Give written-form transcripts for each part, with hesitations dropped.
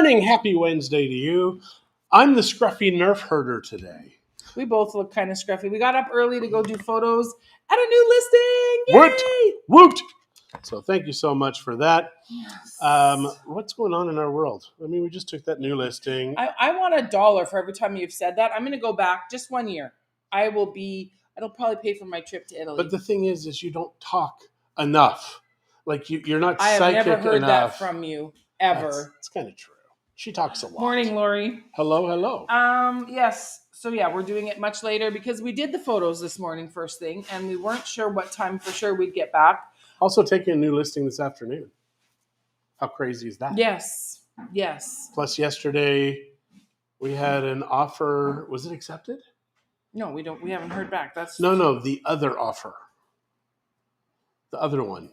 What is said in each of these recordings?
morning. Happy Wednesday to you. I'm the scruffy nerf herder today. We both look kind of scruffy. We got up early to go do photos at a new listing. Yay! Woot! So thank you so much for that. Yes. What's going on in our world? I mean, we just took that new listing. I want $1 for every time you've said that. I'm going to go back just 1 year. It'll probably pay for my trip to Italy. But the thing is you don't talk enough. Like you're not I have psychic never heard enough. that from you, ever. That's kind of true. She talks a lot. Morning, Lori. Hello. Yes. So yeah, we're doing it much later because we did the photos this morning first thing, and we weren't sure what time for sure we'd get back. Also taking a new listing this afternoon. How crazy is that? Yes. Plus yesterday we had an offer. Was it accepted? No, we haven't heard back. No, the other offer. The other one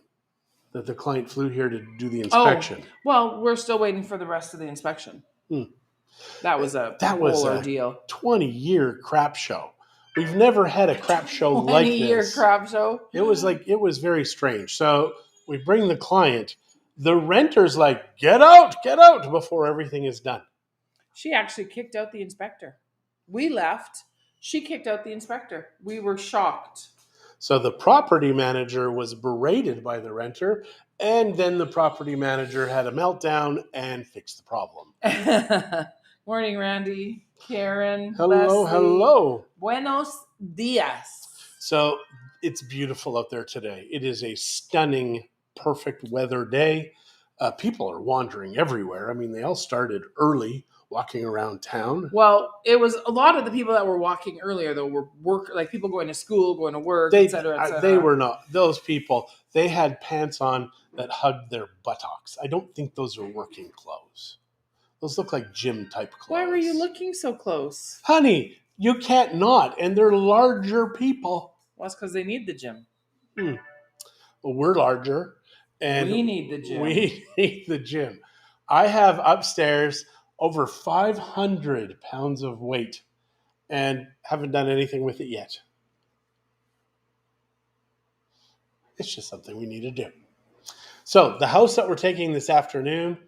that the client flew here to do the inspection. Oh, well, we're still waiting for the rest of the inspection. That was a whole ordeal. 20-year crap show. We've never had a crap show like this. 20-year crap show. It was very strange. So we bring the client. The renter's like, get out before everything is done. She actually kicked out the inspector. We left. She kicked out the inspector. We were shocked. So the property manager was berated by the renter, and then the property manager had a meltdown and fixed the problem. Morning, Randy, Karen, Hello, Leslie. hello. Buenos dias. So it's beautiful out there today. It is a stunning, perfect weather day. People are wandering everywhere. I mean, they all started early, walking around town. Well, it was a lot of the people that were walking earlier, though, were like people going to school, going to work, et cetera, et cetera. They were not. Those people, they had pants on that hugged their buttocks. I don't think those are working clothes. Those look like gym-type clothes. Why were you looking so close? Honey, you can't not. And they're larger people. Well, that's because they need the gym. Well, we're larger. And we need the gym. We need the gym. I have upstairs over 500 pounds of weight and haven't done anything with it yet. It's just something we need to do. So the house that we're taking this afternoon,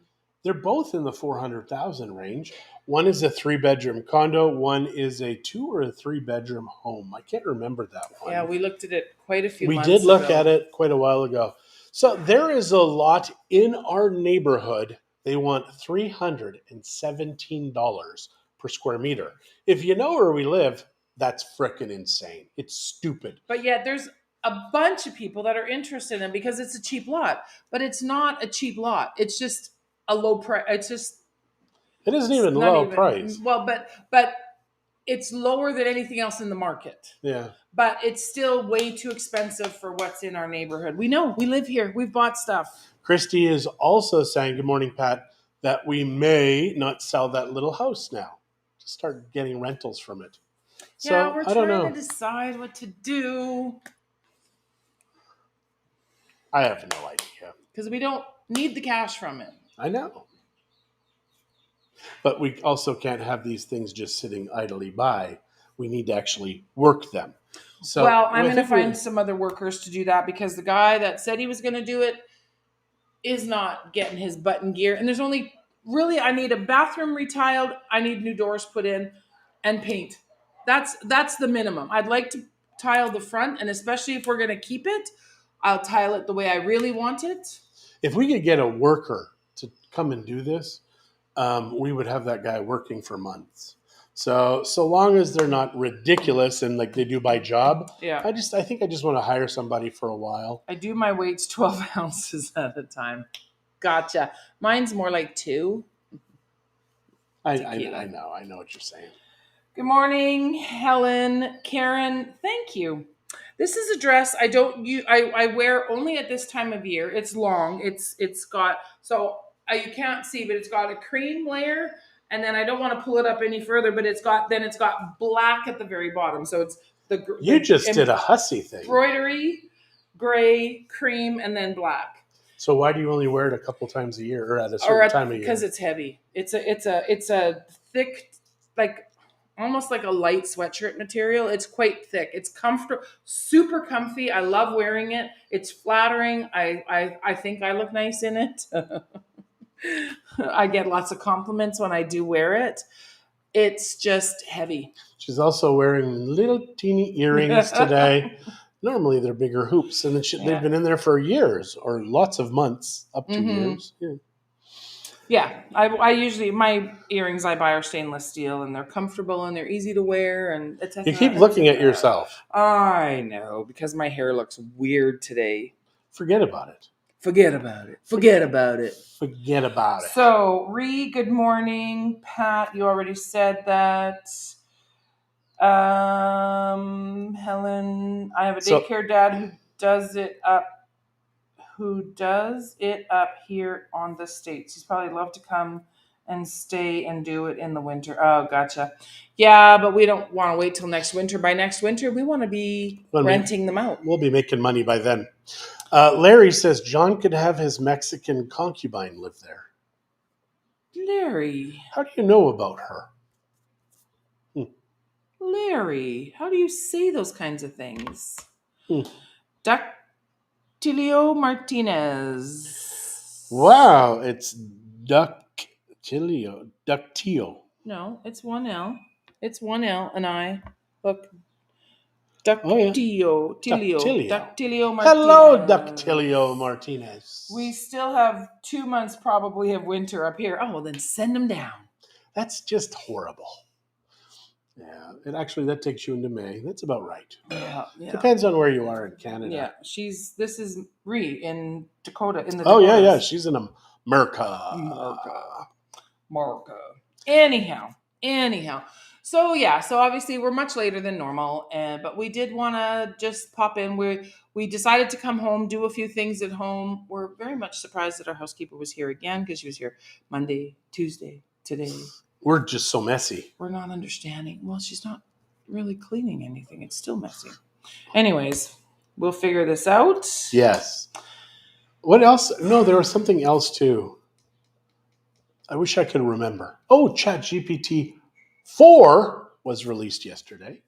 they're both in the $400,000 range. One is a 3-bedroom condo. One is a 2 or a 3-bedroom home. I can't remember that one. Yeah, we looked at it quite a few months ago. We did look at it quite a while ago. So there is a lot in our neighborhood. They want $317 per square meter. If you know where we live, that's frickin' insane. It's stupid. But yet there's a bunch of people that are interested in it because it's a cheap lot. But it's not a cheap lot. It's just a low price. It isn't even low price. Well, but it's lower than anything else in the market. Yeah. But it's still way too expensive for what's in our neighborhood. We know. We live here. We've bought stuff. Christie is also saying, good morning, Pat, that we may not sell that little house now. Just start getting rentals from it. Yeah, we're trying to decide what to do. I have no idea. Because we don't need the cash from it. I know. But we also can't have these things just sitting idly by. We need to actually work them. So, well, I'm going to find some other workers to do that because the guy that said he was going to do it is not getting his butt in gear. And there's only really, I need a bathroom retiled. I need new doors put in and paint. That's the minimum. I'd like to tile the front, and especially if we're going to keep it, I'll tile it the way I really want it. If we could get a worker to come and do this, we would have that guy working for months. So long as they're not ridiculous and like they do by job, yeah. I think I just want to hire somebody for a while. I do my weights 12 ounces at a time. Gotcha. Mine's more like 2. I know what you're saying. Good morning, Helen, Karen. Thank you. This is a dress I wear only at this time of year. It's long. It's got you can't see, but it's got a cream layer. And then I don't want to pull it up any further, but it's got black at the very bottom. So it's you just did a hussy thing. Embroidery, gray, cream, and then black. So why do you only wear it a couple times a year or at a certain time of year? Because it's heavy. It's a thick, like almost like a light sweatshirt material. It's quite thick. It's comfortable, super comfy. I love wearing it. It's flattering. I think I look nice in it. I get lots of compliments when I do wear it. It's just heavy. She's also wearing little teeny earrings today. Normally they're bigger hoops, and they've Yeah. been in there for years or lots of months, up to Mhm. years. Yeah. Yeah, I usually, my earrings I buy are stainless steel, and they're comfortable and they're easy to wear, and You keep looking at yourself. I know, because my hair looks weird today. Forget about it. Forget about it. Forget about it. Forget about it. So, good morning. Pat, you already said that. Helen, I have a So- daycare dad who does it up here on the States. He's probably love to come and stay and do it in the winter. Oh, gotcha. Yeah, but we don't want to wait till next winter. By next winter, we want to be renting them out. We'll be making money by then. Larry says John could have his Mexican concubine live there. Larry. How do you know about her? Larry, how do you say those kinds of things? Hmm. Ductilio Martinez. Wow, it's Ductilio. No, it's one L. It's one L and I. Look. Ductilio. Ductilio Martinez. Hello, Ductilio Martinez. We still have 2 months probably of winter up here. Oh, well, then send them down. That's just horrible. Yeah, that takes you into May. That's about right. Yeah. Depends on where you are in Canada. Yeah, this is Ree in Dakota. In the Oh, Dakotas. yeah, she's in America. Anyhow. So obviously we're much later than normal, but we did want to just pop in. We decided to come home, do a few things at home. We're very much surprised that our housekeeper was here again, because she was here Monday, Tuesday, today. We're just so messy. We're not understanding. Well, she's not really cleaning anything. It's still messy. Anyways, we'll figure this out. Yes. What else? No, there was something else too. I wish I could remember. Oh, Chat GPT-4 was released yesterday.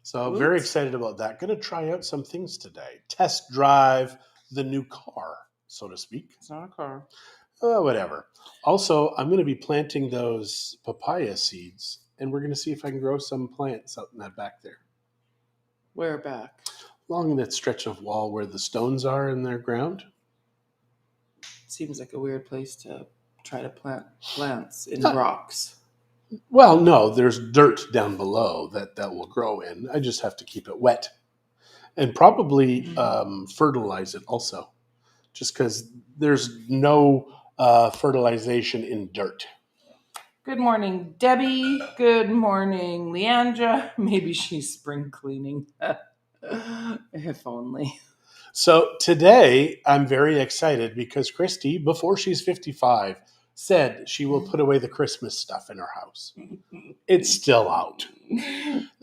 So very excited about that. Going to try out some things today. Test drive the new car, so to speak. It's not a car. Whatever. Also, I'm going to be planting those papaya seeds, and we're going to see if I can grow some plants out in that back there. Where back? Along that stretch of wall where the stones are in their ground. Seems like a weird place to try to plant plants in rocks. Well, no, there's dirt down below that will grow in. I just have to keep it wet. And probably fertilize it also. Just because there's no fertilization in dirt. Good morning, Debbie. Good morning, Leandra. Maybe she's spring cleaning. If only. So today I'm very excited because Christy, before she's 55, said she will put away the Christmas stuff in her house. It's still out.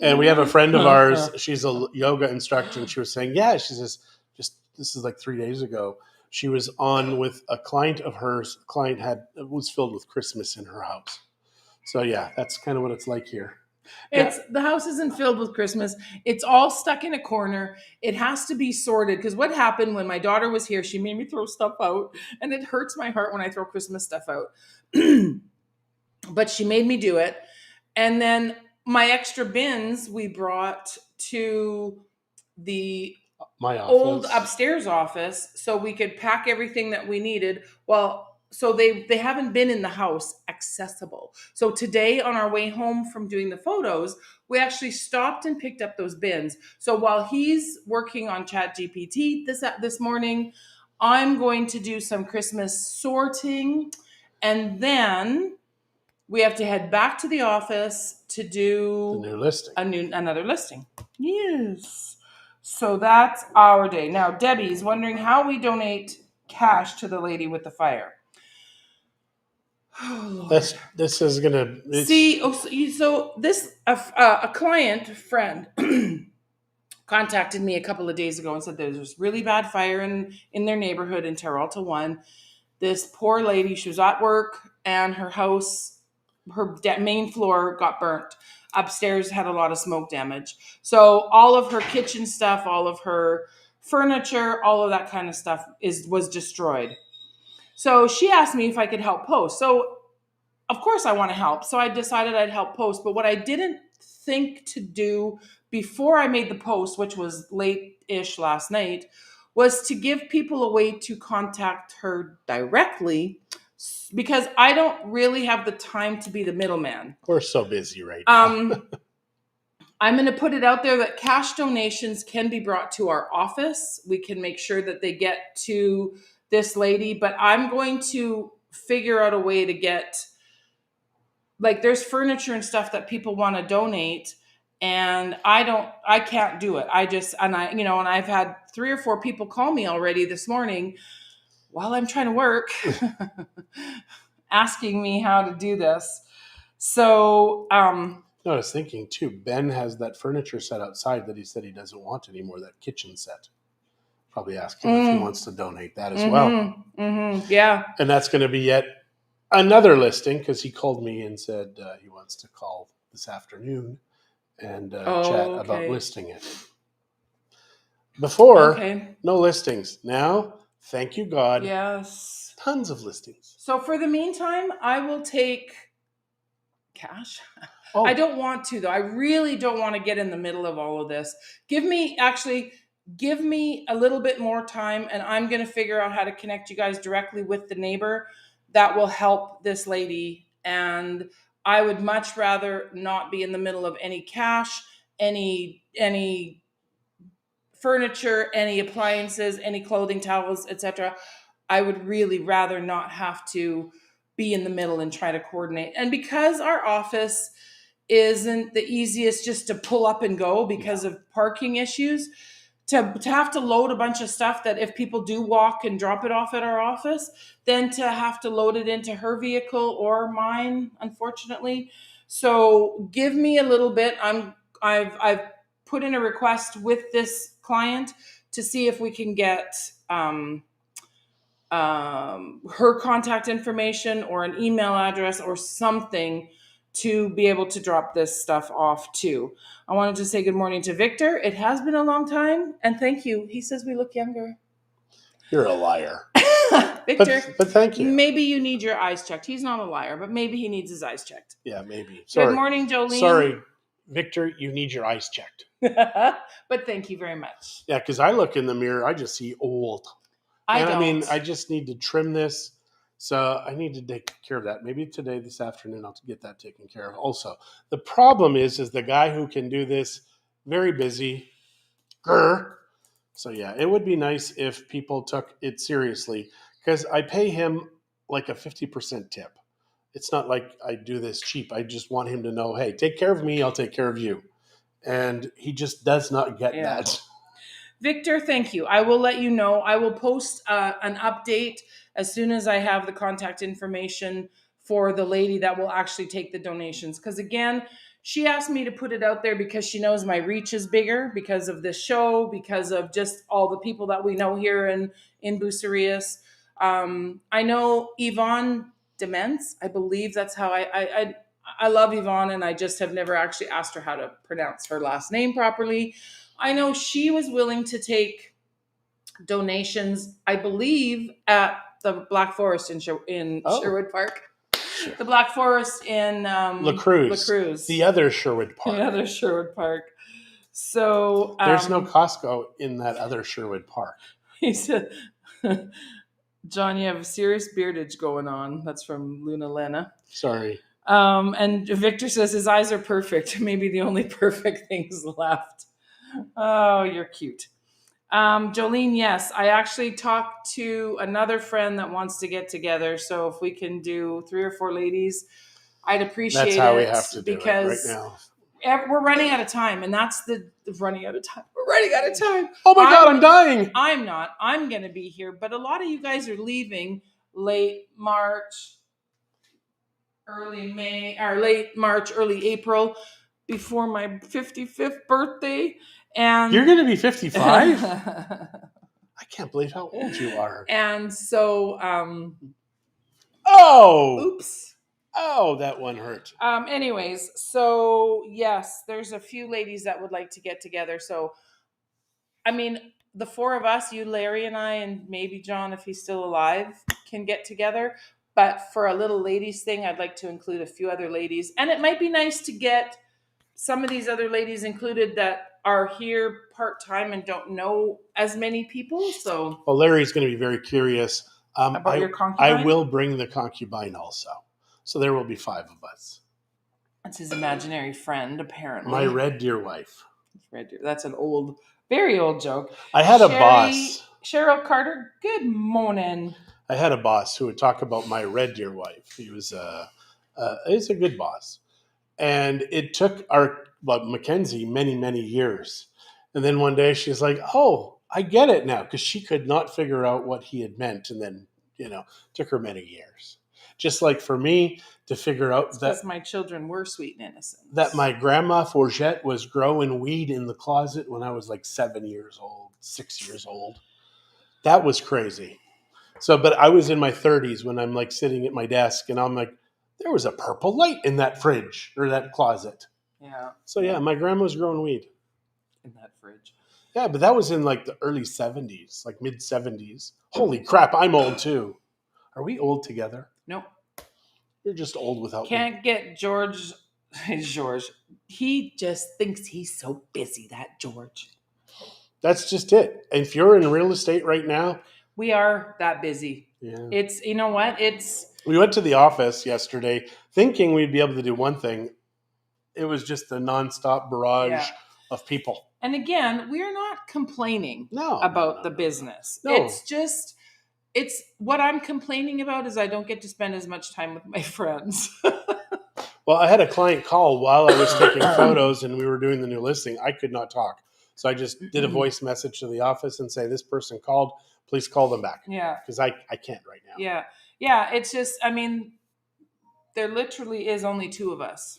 And we have a friend of ours, she's a yoga instructor, and she was saying, she says, this is like 3 days ago, she was on with a client of hers. Was filled with Christmas in her house. So yeah, that's kind of what it's like here. The house isn't filled with Christmas. It's all stuck in a corner. It has to be sorted, because what happened when my daughter was here, she made me throw stuff out, and it hurts my heart when I throw Christmas stuff out. But she made me do it. And then my extra bins we brought to my old upstairs office so we could pack everything that we needed. Well, so they haven't been in the house accessible. So today on our way home from doing the photos, we actually stopped and picked up those bins. So while he's working on Chat GPT this morning, I'm going to do some Christmas sorting, and then we have to head back to the office to do the new listing. Another listing. Yes. So that's our day. Now, Debbie's wondering how we donate cash to the lady with the fire. Oh, this is gonna see. So this a client friend contacted me a couple of days ago and said there's this really bad fire in their neighborhood in Terralta 1. This poor lady, she was at work, and her house, her main floor got burnt. Upstairs had a lot of smoke damage. So all of her kitchen stuff, all of her furniture, all of that kind of stuff was destroyed. So she asked me if I could help post. So of course I want to help. So I decided I'd help post. But what I didn't think to do before I made the post, which was late-ish last night, was to give people a way to contact her directly, because I don't really have the time to be the middleman. We're so busy right now. I'm going to put it out there that cash donations can be brought to our office. We can make sure that they get to this lady, but I'm going to figure out a way to get, like, there's furniture and stuff that people want to donate, and I can't do it. And I've had 3 or 4 people call me already this morning while I'm trying to work asking me how to do this. So, No, I was thinking too, Ben has that furniture set outside that he said he doesn't want anymore, that kitchen set. Probably ask him if he wants to donate that as well. Yeah. And that's going to be yet another listing, because he called me and said he wants to call this afternoon and chat about listing it. Before, no listings. Now, thank you, God. Yes. Tons of listings. So for the meantime, I will take cash. Oh. I don't want to, though. I really don't want to get in the middle of all of this. Give me a little bit more time, and I'm going to figure out how to connect you guys directly with the neighbor that will help this lady. And I would much rather not be in the middle of any cash, any furniture, any appliances, any clothing, towels, etc. I would really rather not have to be in the middle and try to coordinate. And because our office isn't the easiest just to pull up and go because of parking issues, to have to load a bunch of stuff that if people do walk and drop it off at our office, then to have to load it into her vehicle or mine, unfortunately. So give me a little bit. I've put in a request with this client to see if we can get her contact information or an email address or something to be able to drop this stuff off to. I wanted to say good morning to Victor. It has been a long time, and thank you. He says we look younger. You're a liar. Victor, but thank you. Maybe you need your eyes checked. He's not a liar, but maybe he needs his eyes checked. Yeah, maybe. Sorry. Good morning, Jolene. Sorry, Victor, you need your eyes checked. But thank you very much. Yeah, because I look in the mirror, I just see old. I mean, I just need to trim this. So I need to take care of that. Maybe today, this afternoon, I'll get that taken care of. Also, the problem is the guy who can do this, very busy. So yeah, it would be nice if people took it seriously, because I pay him like a 50% tip. It's not like I do this cheap. I just want him to know, hey, take care of me, I'll take care of you. And he just does not get that. Victor, thank you. I will let you know. I will post an update as soon as I have the contact information for the lady that will actually take the donations. Because again, she asked me to put it out there because she knows my reach is bigger because of this show, because of just all the people that we know here in Bucerius. I know Yvonne Demens. I believe that's how I love Yvonne, and I just have never actually asked her how to pronounce her last name properly. I know she was willing to take donations, I believe, at the Black Forest in Sherwood Park. Sure. The Black Forest in La Cruz. The other Sherwood Park. The other Sherwood Park. So there's no Costco in that other Sherwood Park. He said, John, you have serious beardage going on. That's from Luna Lena. Sorry. And Victor says his eyes are perfect. Maybe the only perfect things left. Oh, you're cute. Jolene, yes, I actually talked to another friend that wants to get together. So if we can do 3 or 4 ladies, I'd appreciate it. That's how we have to do it right now. We're running out of time, and that's the running out of time. We're running out of time. Oh my God, I'm dying. I'm not. I'm going to be here, but a lot of you guys are leaving late March, early May, or late March, early April, before my 55th birthday. And you're going to be 55? I can't believe how old you are. And so, oops. Oh, that one hurt. Anyways, so yes, there's a few ladies that would like to get together. So I mean, the four of us, you, Larry, and I, and maybe John, if he's still alive, can get together. But for a little ladies thing, I'd like to include a few other ladies. And it might be nice to get some of these other ladies included that are here part-time and don't know as many people. So Well, Larry's going to be very curious. about your I concubine? will bring the concubine also. So there will be 5 of us. That's his imaginary friend, apparently. My red deer wife. Red deer. That's an old, very old joke. I had a boss. Cheryl Carter, good morning. I had a boss who would talk about my red deer wife. He's a good boss. And it took Mackenzie many years. And then one day she's like, oh, I get it now. Because she could not figure out what he had meant. And then, took her many years. Just like for me to figure out because my children were sweet and innocent. That my grandma Forgette was growing weed in the closet when I was like 7 years old, 6 years old. That was crazy. So, but I was in my 30s when I'm like sitting at my desk and I'm like, there was a purple light in that fridge or that closet. Yeah. So yeah, my grandma was growing weed in that fridge. Yeah, but that was in like the early 70s, like mid 70s. Holy crap, I'm old too. Are we old together? Nope. You're just old without Can't me. get George. He just thinks he's so busy, that George. That's just it. And if you're in real estate right now, we are that busy. Yeah. It's, you know what? We went to the office yesterday thinking we'd be able to do one thing. It was just a nonstop barrage of people. And again, we're not complaining about the business. No. It's what I'm complaining about is I don't get to spend as much time with my friends. Well, I had a client call while I was taking photos and we were doing the new listing. I could not talk. So I just did a voice message to the office and say, this person called, please call them back. Yeah. Because I can't right now. Yeah. Yeah. It's just, I mean, there literally is only 2 of us.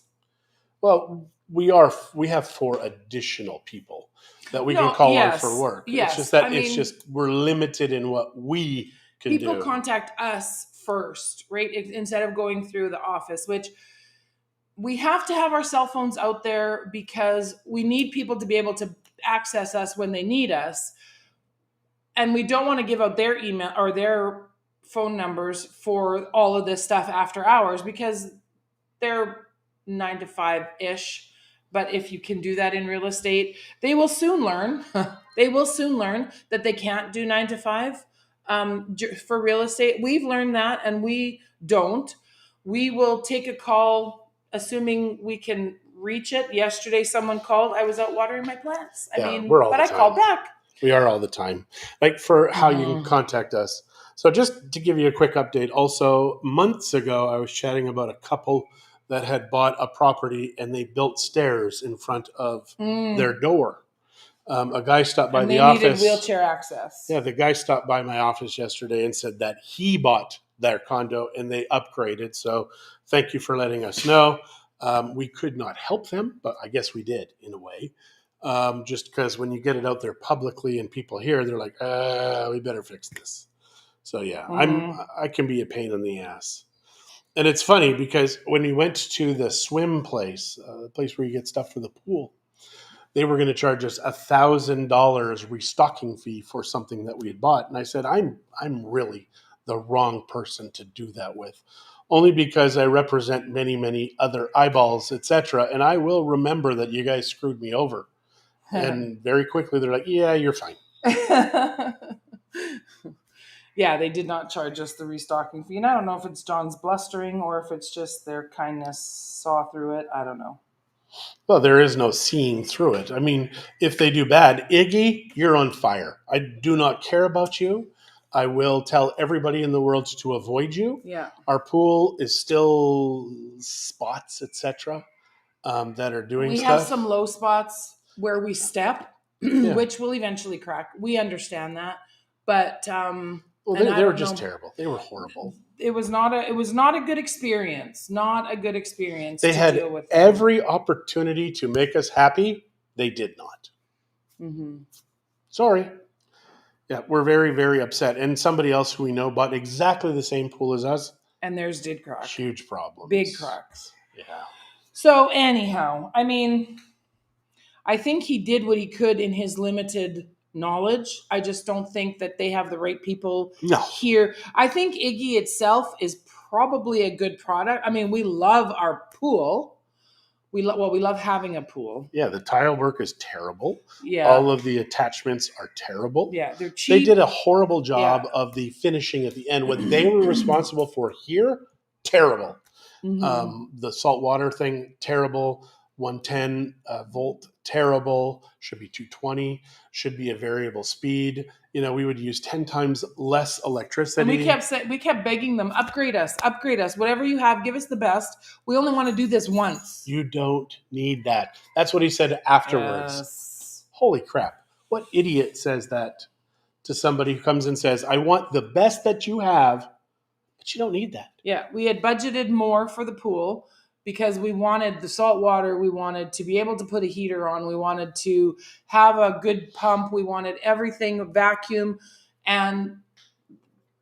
Well, we have 4 additional people that we can call on for work. Yes. It's just that we're limited in what we can do. People contact us first, right? Instead of going through the office, which we have to have our cell phones out there because we need people to be able to access us when they need us. And we don't want to give out their email or their phone numbers for all of this stuff after hours because they're 9 to 5-ish. But if you can do that in real estate, they will soon learn. They will soon learn that they can't do 9 to 5 for real estate. We've learned that, and we don't. We will take a call, assuming we can reach it. Yesterday, someone called. I was out watering my plants. I called back. We are all the time. Like for how you can contact us. So just to give you a quick update, also months ago, I was chatting about a couple that had bought a property and they built stairs in front of their door. A guy stopped by the office. They needed wheelchair access. Yeah, the guy stopped by my office yesterday and said that he bought their condo and they upgraded. So thank you for letting us know. We could not help them, but I guess we did in a way. Just because when you get it out there publicly and people hear, they're like, we better fix this. So yeah, I can be a pain in the ass. And it's funny because when we went to the swim place, the place where you get stuff for the pool, they were going to charge us $1,000 restocking fee for something that we had bought. And I said, I'm really the wrong person to do that with, only because I represent many other eyeballs, etc. And I will remember that you guys screwed me over. And very quickly they're like, yeah, you're fine. Yeah, they did not charge us the restocking fee. And I don't know if it's John's blustering or if it's just their kindness saw through it. I don't know. Well, there is no seeing through it. I mean, if they do bad, Iggy, you're on fire. I do not care about you. I will tell everybody in the world to avoid you. Yeah. Our pool is still spots, etc., that are doing stuff. We have some low spots where we step, which will eventually crack. We understand that. But they were just terrible. They were horrible. It was not a good experience. Not a good experience. They had deal with every opportunity to make us happy. They did not. Mm-hmm. Sorry. Yeah, we're very upset. And somebody else who we know bought exactly the same pool as us. And theirs did crack. Huge problems. Big cracks. Yeah. So anyhow, I mean, I think he did what he could in his limited knowledge. I just don't think that they have the right people No. here. I think Iggy itself is probably a good product. I mean, we love our pool. We love having a pool. Yeah, the tile work is terrible. Yeah. All of the attachments are terrible. Yeah, they're They cheap. did a horrible job of the finishing at the end. What they were responsible for here, terrible. The salt water thing, terrible. 110 volt, terrible. Should be 220. Should be a variable speed. We would use 10 times less electricity. And we kept begging them, upgrade us, whatever you have, give us the best. We only want to do this once. You don't need that. That's what he said afterwards. Yes. Holy crap. What idiot says that to somebody who comes and says, I want the best that you have, but you don't need that. Yeah, we had budgeted more for the pool because we wanted the salt water. We wanted to be able to put a heater on. We wanted to have a good pump. We wanted everything vacuum. And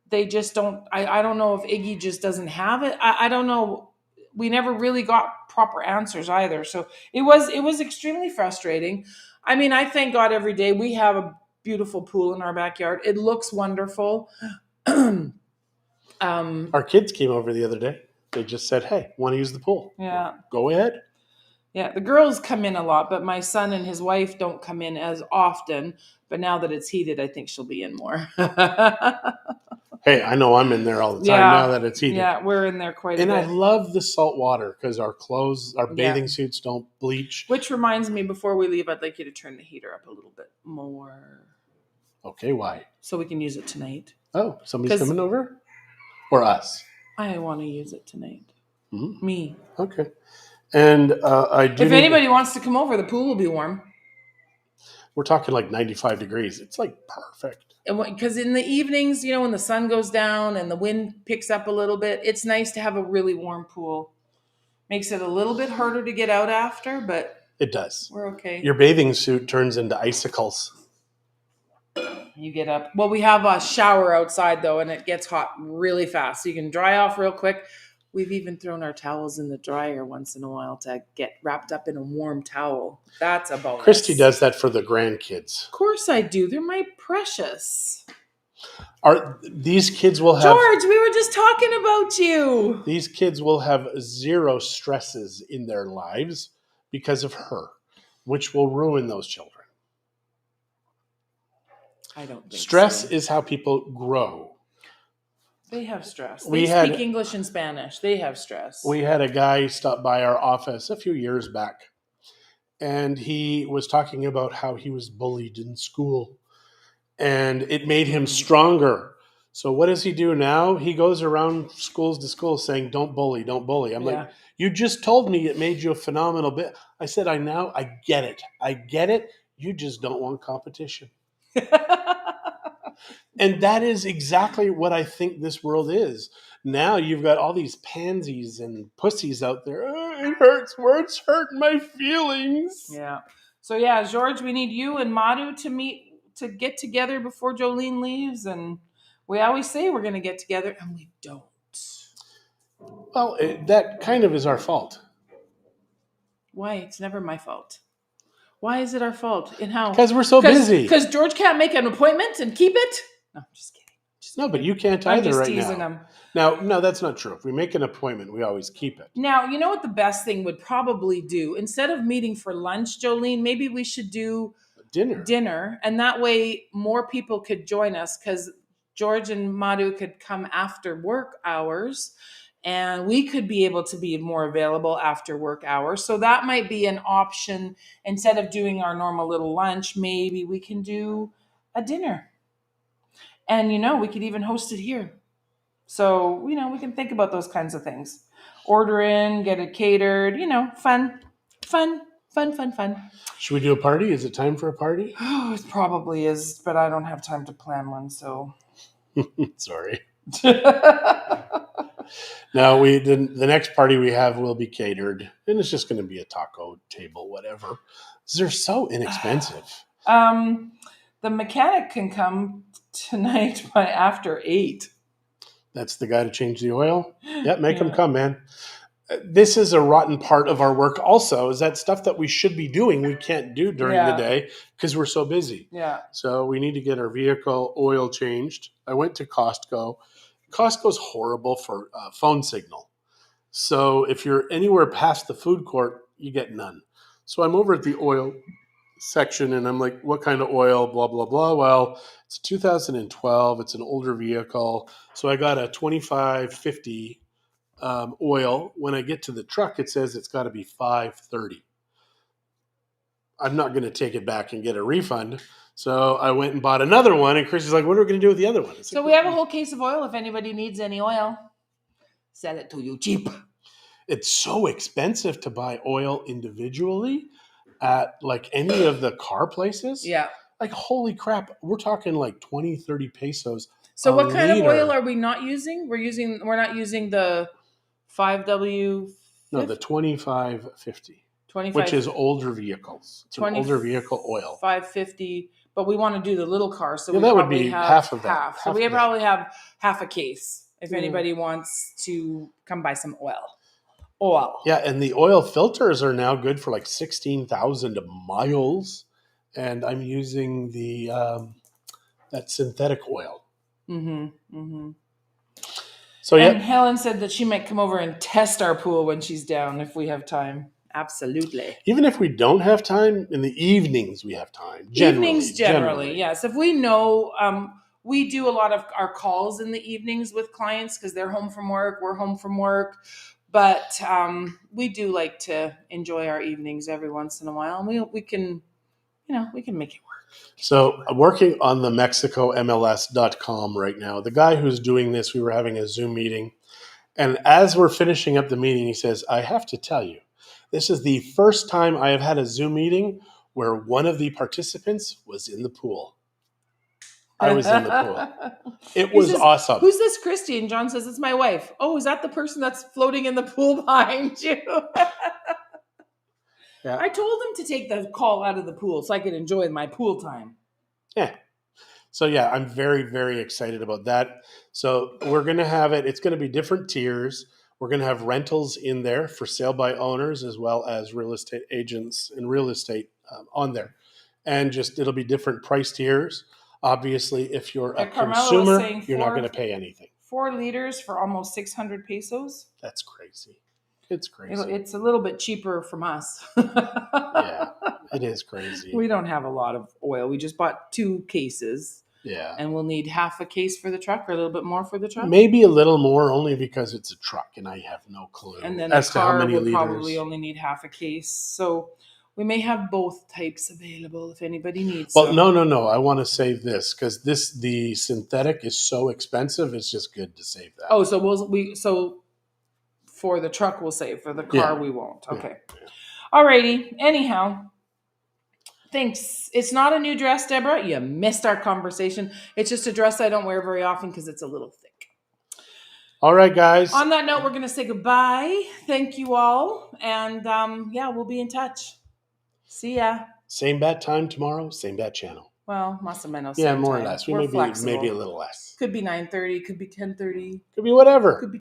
they just don't, I don't know if Iggy just doesn't have it. I don't know. We never really got proper answers either. So it was extremely frustrating. I mean, I thank God every day we have a beautiful pool in our backyard. It looks wonderful. Our kids came over the other day. They just said, hey, want to use the pool? Yeah. Go ahead. Yeah, the girls come in a lot, but my son and his wife don't come in as often. But now that it's heated, I think she'll be in more. Hey, I know I'm in there all the time now that it's heated. Yeah, we're in there quite a bit. And I love the salt water because our clothes, our bathing suits don't bleach. Which reminds me, before we leave, I'd like you to turn the heater up a little bit more. Okay, why? So we can use it tonight. Oh, somebody's coming over? Or us? I want to use it tonight. Mm-hmm. Me. Okay. And I do. If anybody wants to come over, the pool will be warm. We're talking like 95 degrees. It's like perfect. Because in the evenings, when the sun goes down and the wind picks up a little bit, it's nice to have a really warm pool. Makes it a little bit harder to get out after, but it does. We're okay. Your bathing suit turns into icicles. You get up. Well, we have a shower outside though, and it gets hot really fast. So you can dry off real quick. We've even thrown our towels in the dryer once in a while to get wrapped up in a warm towel. That's a bonus. Christy does that for the grandkids. Of course I do. They're my precious. These kids will have... George, we were just talking about you. These kids will have zero stresses in their lives because of her, which will ruin those children. I don't think stress so. is how people grow. They have stress. They speak English and Spanish. They have stress. We had a guy stop by our office a few years back, and he was talking about how he was bullied in school, and it made him stronger. So what does he do now? He goes around schools to schools saying, don't bully, don't bully. I'm like, you just told me it made you a phenomenal bit. I said, I get it. I get it. You just don't want competition. And that is exactly what I think this world is. Now you've got all these pansies and pussies out there. Oh, it hurts. Words hurt my feelings. Yeah. So George, we need you and Madhu to get together before Jolene leaves. And we always say we're going to get together, and we don't. Well, that kind of is our fault. Why? It's never my fault. Why is it our fault? And how? Because we're so busy. Because George can't make an appointment and keep it? No, I'm just kidding. No, but you can't either right now. I'm just teasing him. No, that's not true. If we make an appointment, we always keep it. Now, you know what the best thing would probably do? Instead of meeting for lunch, Jolene, maybe we should do dinner. And that way more people could join us because George and Madhu could come after work hours. And we could be able to be more available after work hours. So that might be an option. Instead of doing our normal little lunch, maybe we can do a dinner. And, we could even host it here. So, we can think about those kinds of things. Order in, get it catered, fun. Should we do a party? Is it time for a party? Oh, it probably is, but I don't have time to plan one, so. Sorry. No, the next party we have will be catered, and it's just going to be a taco table, whatever. They're so inexpensive. The mechanic can come tonight by after 8. That's the guy to change the oil? Yeah, make him come, man. this is a rotten part of our work also, is that stuff that we should be doing, we can't do during the day because we're so busy. Yeah. So we need to get our vehicle oil changed. I went to Costco. Costco's horrible for phone signal. So if you're anywhere past the food court, you get none. So I'm over at the oil section and I'm like, what kind of oil? Blah, blah, blah. Well, it's 2012. It's an older vehicle. So I got a 2550 oil. When I get to the truck, it says it's got to be 530. I'm not going to take it back and get a refund. So I went and bought another one. And Chris is like, what are we going to do with the other one? So we have a whole case of oil. If anybody needs any oil, sell it to you cheap. It's so expensive to buy oil individually at like any of the car places. Yeah. Like, holy crap. We're talking like 20, 30 pesos. So what kind of oil are we not using? We're not using the 5W. No, the 2550. 25, which is older vehicles. It's an older vehicle oil. 550, but we want to do the little car, so Yeah, we that would probably be have half of that. So we probably have half a case if Mm. anybody wants to come buy some oil. Yeah, and the oil filters are now good for like 16,000 miles, and I'm using the that synthetic oil. Mm-hmm. Mm-hmm. So yeah, And Helen said that she might come over and test our pool when she's down if we have time. Absolutely. even if we don't have time, in the evenings we have time. Generally, yes. If we know, we do a lot of our calls in the evenings with clients because they're home from work, we're home from work. But we do like to enjoy our evenings every once in a while. And we can make it work. So I'm working on the MexicoMLS.com right now. The guy who's doing this, we were having a Zoom meeting. And as we're finishing up the meeting, he says, I have to tell you, this is the first time I have had a Zoom meeting where one of the participants was in the pool. I was in the pool. It was awesome. Who's this Christie? And John says, it's my wife. Oh, is that the person that's floating in the pool behind you? Yeah. I told him to take the call out of the pool so I could enjoy my pool time. Yeah. So yeah, I'm very, very excited about that. So we're going to have it. It's going to be different tiers. We're going to have rentals in there for sale by owners as well as real estate agents and real estate on there. And just it'll be different price tiers. Obviously, if you're a consumer, you're not going to pay anything. 4 liters for almost 600 pesos. That's crazy. It's crazy. It's a little bit cheaper from us. Yeah, it is crazy. We don't have a lot of oil. We just bought 2 cases. Yeah. And we'll need half a case for the truck or a little bit more for the truck? Maybe a little more only because it's a truck and I have no clue. And then the car will probably only need half a case. So we may have both types available if anybody needs Well, some. no. I want to save this because the synthetic is so expensive. It's just good to save that. Oh, so for the truck we'll save. For the car we won't. Okay. Yeah. Alrighty. Anyhow. Thanks. It's not a new dress, Deborah. You missed our conversation. It's just a dress I don't wear very often because it's a little thick. All right, guys. On that note, we're going to say goodbye. Thank you all. And we'll be in touch. See ya. Same bat time tomorrow, same bat channel. Well, más o menos. Yeah, more or less. Maybe a little less. Could be 9:30. Could be 10:30. Could be whatever. Could be